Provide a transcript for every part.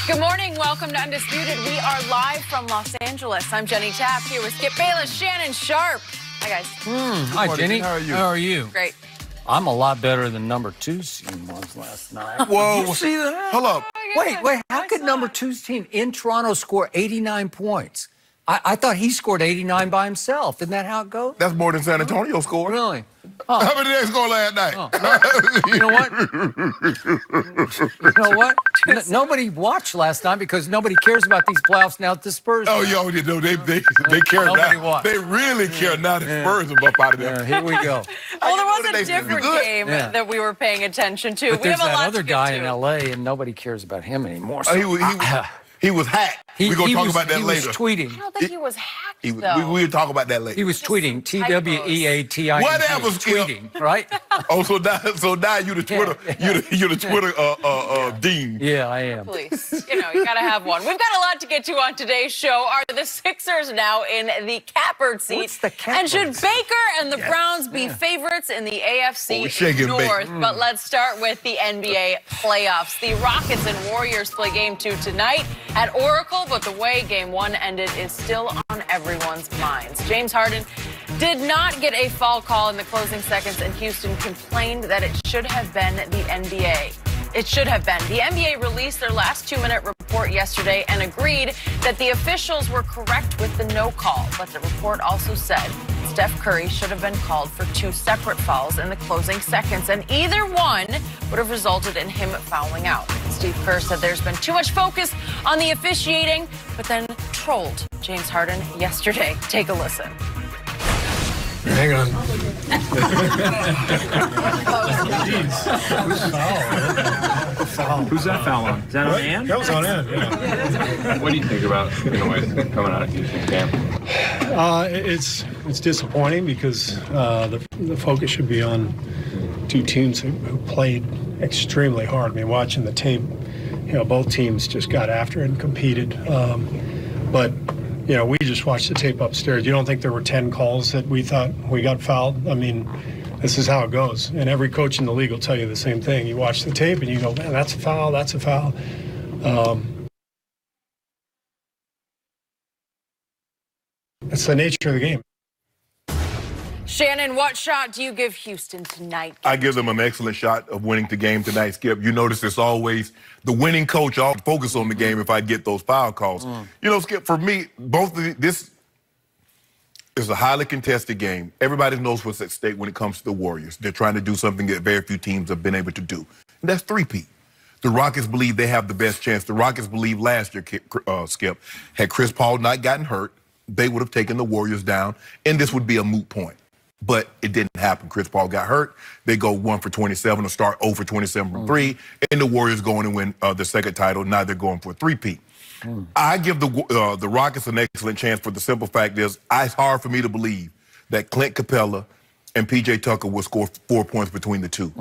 Good morning. Welcome to Undisputed. We are live from Los Angeles. I'm Jenny Taft here with Skip Bayless, Shannon Sharp. Hi, guys. Hi, Jenny. How are you? How are you? Great. I'm a lot better than number 2's team was last night. Whoa. Did you see that? Hold up. Wait. How could number 2's team in Toronto score 89 points? I thought he scored 89 by himself. Isn't that how it goes? That's more than San Antonio scored. Really? How many did they score last night? You know what? You know what? Nobody watched last night because nobody cares about these playoffs now at the Spurs. Oh, yo, they care Nobody now. watched. They really care now. The Spurs are up out of there. Here we go. Well, there was What a did they do? different Good? game Yeah. that we were paying attention to. But We there's have a that lot other to get guy to. in L.A. and nobody cares about him anymore. So He was hacked. We're going to talk about that he later. was tweeting. I don't think he was hacked, We though. will talk about that later. He was tweeting. Tweating. Whatever, Skip. Tweeting, right? Oh, so now you the Twitter, you're the Twitter dean. Yeah, I am. Please, you got to have one. We've got a lot to get to on today's show. Are the Sixers now in the catbird seat? What's the catbird And should seat? Baker and the Browns be favorites in the AFC we're shaking North? Baker. But let's start with the NBA playoffs. The Rockets and Warriors play Game 2 tonight at Oracle, but the way Game 1 ended is still on everyone's minds. James Harden did not get a foul call in the closing seconds, and Houston complained that it should have been the NBA. It should have been. The NBA released their last 2-minute report yesterday and agreed that the officials were correct with the no call. But the report also said Steph Curry should have been called for 2 separate fouls in the closing seconds, and either one would have resulted in him fouling out. Steve Kerr said there's been too much focus on the officiating, but then trolled James Harden yesterday. Take a listen. Hang on. Who's that foul on? Is that on Ann? That was on end, yeah. What do you think about the noise coming out of Houston camp? It's disappointing because the focus should be on two teams who played extremely hard. I mean, watching the tape, both teams just got after it and competed. But we just watched the tape upstairs. You don't think there were 10 calls that we thought we got fouled? I mean, this is how it goes. And every coach in the league will tell you the same thing. You watch the tape and you go, man, that's a foul, that's a foul. It's the nature of the game. Shannon, what shot do you give Houston tonight? I give them an excellent shot of winning the game tonight, Skip. You notice it's always the winning coach. I'll focus on the game if I get those foul calls. Skip, for me, this is a highly contested game. Everybody knows what's at stake when it comes to the Warriors. They're trying to do something that very few teams have been able to do, and that's three-peat. The Rockets believe they have the best chance. The Rockets believe last year, Skip, had Chris Paul not gotten hurt, they would have taken the Warriors down, and this would be a moot point. But it didn't happen. Chris Paul got hurt. They go 1 for 27 or start 0 for 27 from 3, and the Warriors go in and win the second title. Now they're going for a three-peat. I give the Rockets an excellent chance for the simple fact is it's hard for me to believe that Clint Capella and P.J. Tucker will score 4 points between the two.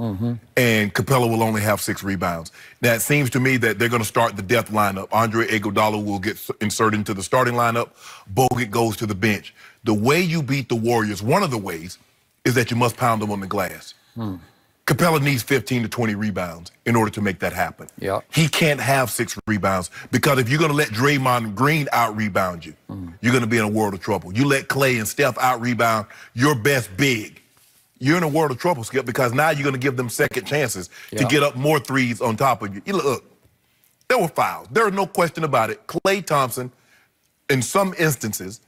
And Capella will only have 6 rebounds. Now, it seems to me that they're going to start the death lineup. Andre Iguodala will get inserted into the starting lineup. Bogut goes to the bench. The way you beat the Warriors, one of the ways, is that you must pound them on the glass. Capella needs 15 to 20 rebounds in order to make that happen. Yep. He can't have 6 rebounds because if you're going to let Draymond Green out-rebound you, you're going to be in a world of trouble. You let Clay and Steph out-rebound your best big, you're in a world of trouble, Skip, because now you're going to give them second chances to get up more threes on top of you. Look, there were fouls. There is no question about it. Klay Thompson, in some instances,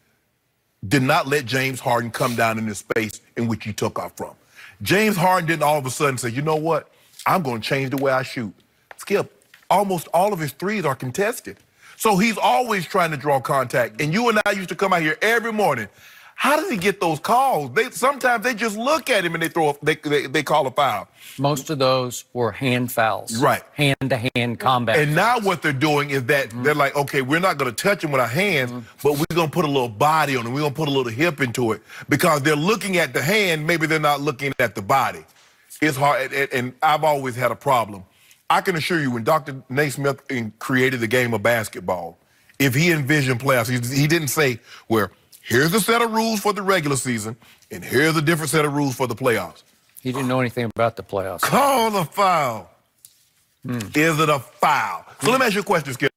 did not let James Harden come down in the space in which he took off from. James Harden didn't all of a sudden say, you know what, I'm going to change the way I shoot. Skip, almost all of his threes are contested. So he's always trying to draw contact. And you and I used to come out here every morning. How does he get those calls? Sometimes they just look at him and they call a foul. Most of those were hand fouls. Right. Hand-to-hand combat. And now what they're doing is that they're like, okay, we're not going to touch him with our hands, but we're going to put a little body on him. We're going to put a little hip into it because they're looking at the hand. Maybe they're not looking at the body. It's hard. And I've always had a problem. I can assure you when Dr. Naismith created the game of basketball, if he envisioned playoffs, he didn't say, well, here's a set of rules for the regular season, and here's a different set of rules for the playoffs. He didn't know anything about the playoffs. Call the foul. Is it a foul? So let me ask you a question, Skip.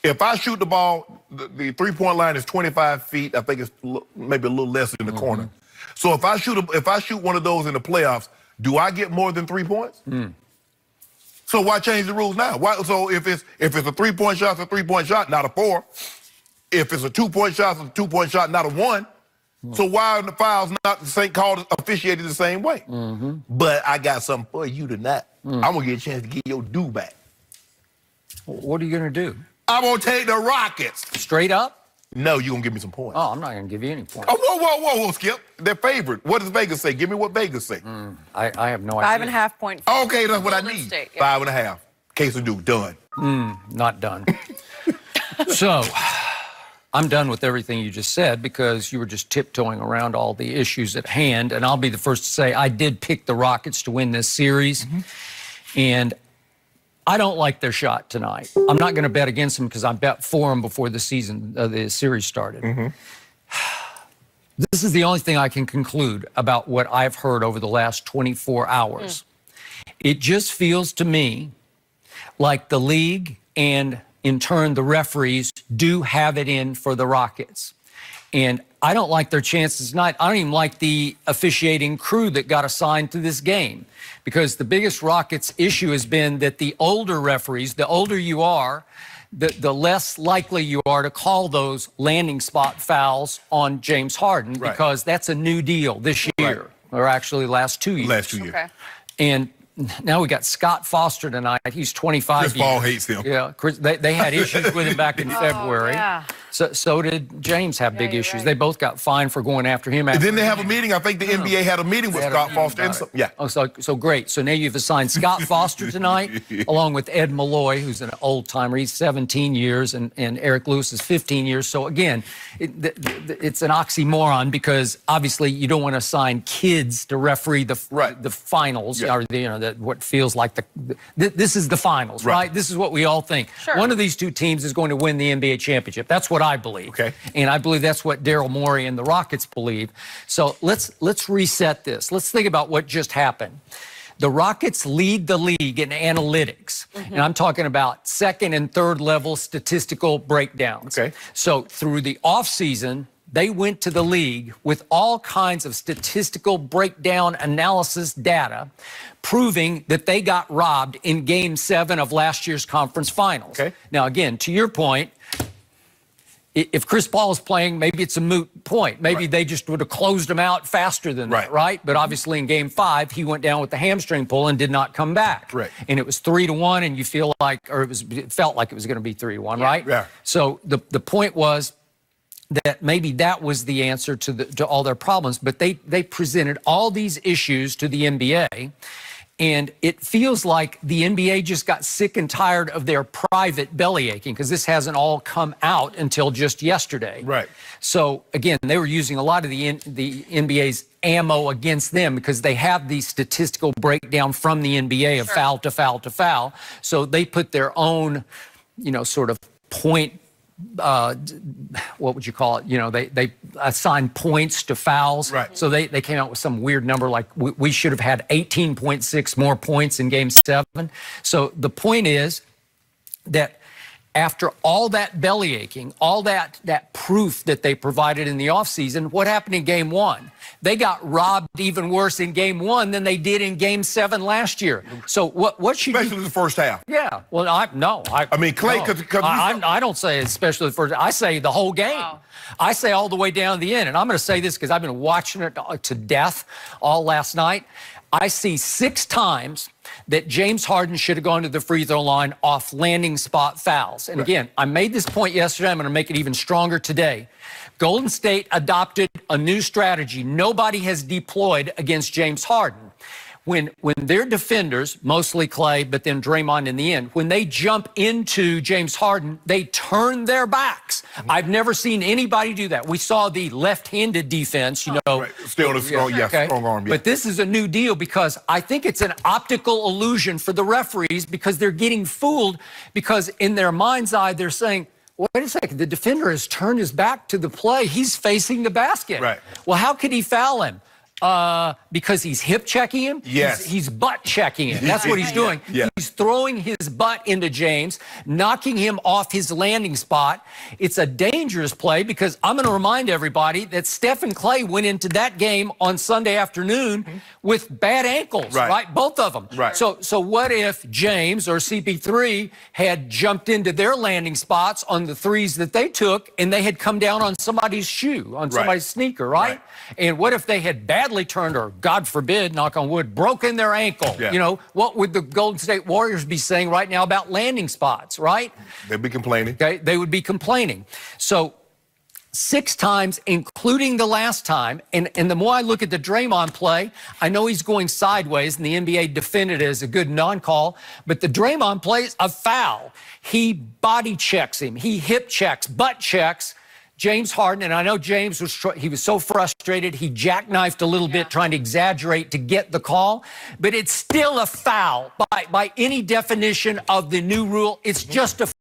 If I shoot the ball, the three-point line is 25 feet. I think it's maybe a little less in the corner. So if I shoot one of those in the playoffs, do I get more than 3 points? So why change the rules now? So if it's a three-point shot, it's a three-point shot, not a 4. If it's a 2-point shot, it's a 2-point shot, not a 1. So why are the fouls not the same, officiated the same way? But I got something for you tonight. I'm gonna get a chance to get your due back. What are you going to do? I'm gonna take the Rockets. Straight up? No, you're gonna give me some points. Oh, I'm not going to give you any points. Oh, whoa, Skip. They're favored. What does Vegas say? Give me what Vegas say. I have no idea. 5.5 point. Okay, that's what I Golden need. State, yeah. 5.5. Case of due, done. Not done. So, I'm done with everything you just said because you were just tiptoeing around all the issues at hand. And I'll be the first to say I did pick the Rockets to win this series. And I don't like their shot tonight. I'm not going to bet against them because I bet for them before the series started. This is the only thing I can conclude about what I've heard over the last 24 hours. It just feels to me like the league and, in turn, the referees do have it in for the Rockets. And I don't like their chances tonight. I don't even like the officiating crew that got assigned to this game, because the biggest Rockets issue has been that the older referees, the older you are, the less likely you are to call those landing spot fouls on James Harden, because that's a new deal this year, or actually last 2 years. Last 2 years. Okay. And now we got Scott Foster tonight. He's 25 Chris years. Paul hates him. Yeah, Chris, they had issues with him back in February. Yeah. So did James have big you're issues. right. They both got fined for going after him. Didn't they have a meeting? I think the NBA had a meeting with Scott Foster. Oh, so great. So now you've assigned Scott Foster tonight, along with Ed Malloy, who's an old-timer. He's 17 years, and Eric Lewis is 15 years. So, again, it's an oxymoron, because obviously you don't want to assign kids to referee the finals, or what feels like this is the finals, right? This is what we all think. Sure. One of these two teams is going to win the NBA championship. That's what I believe. Okay. And I believe that's what Daryl Morey and the Rockets believe. So let's reset this. Let's think about what just happened. The Rockets lead the league in analytics. And I'm talking about second and third level statistical breakdowns. Okay. So through the offseason, they went to the league with all kinds of statistical breakdown analysis data proving that they got robbed in Game 7 of last year's conference finals. Okay. Now, again, to your point, if Chris Paul is playing, maybe it's a moot point. Maybe they just would have closed him out faster than that, right? But obviously in Game 5, he went down with the hamstring pull and did not come back. Right. And it was 3-1, and you feel like, or it felt like it was going to be 3-1, right? Yeah. So the point was that maybe that was the answer to all their problems, but they presented all these issues to the NBA. And it feels like the NBA just got sick and tired of their private belly aching, because this hasn't all come out until just yesterday. Right. So, again, they were using a lot of the NBA's ammo against them, because they have these statistical breakdown from the NBA of foul to foul to foul. So they put their own, sort of point, what would you call it? They assign points to fouls. Right. So they came out with some weird number, like we should have had 18.6 more points in Game 7. So the point is that after all that belly aching, all that proof that they provided in the offseason, what happened in Game 1? They got robbed even worse in Game 1 than they did in Game 7 last year. So what should Especially the first half. Yeah. Well, I mean, Clay, no. I don't say especially the first. I say the whole game. Wow. I say all the way down to the end. And I'm going to say this because I've been watching it to death all last night. I see 6 times that James Harden should have gone to the free throw line off landing spot fouls. And again, I made this point yesterday. I'm going to make it even stronger today. Golden State adopted a new strategy nobody has deployed against James Harden. When their defenders, mostly Clay, but then Draymond in the end, when they jump into James Harden, they turn their backs. I've never seen anybody do that. We saw the left-handed defense, Still a strong, strong arm. Yeah. But this is a new deal, because I think it's an optical illusion for the referees, because they're getting fooled, because in their mind's eye, they're saying, wait a second, the defender has turned his back to the play. He's facing the basket. Right. Well, how could he foul him? because he's hip checking him. Yes. He's butt checking him. That's what he's doing. Yeah. He's throwing his butt into James, knocking him off his landing spot. It's a dangerous play because I'm going to remind everybody that Steph and Clay went into that game on Sunday afternoon with bad ankles, right? Both of them. Right. So what if James or CP3 had jumped into their landing spots on the threes that they took and they had come down on somebody's shoe, on somebody's sneaker, right? And what if they had badly turned, or God forbid, knock on wood, broken their ankle? Yeah. You know, what would the Golden State Warriors be saying right now about landing spots, right? They'd be complaining. Okay, they would be complaining. So 6 times, including the last time, and the more I look at the Draymond play, I know he's going sideways, and the NBA defended it as a good non-call, but the Draymond play is a foul. He body checks him. He hip checks, butt checks James Harden, and I know James was so frustrated, he jackknifed a little bit trying to exaggerate to get the call, but it's still a foul by any definition of the new rule. It's just a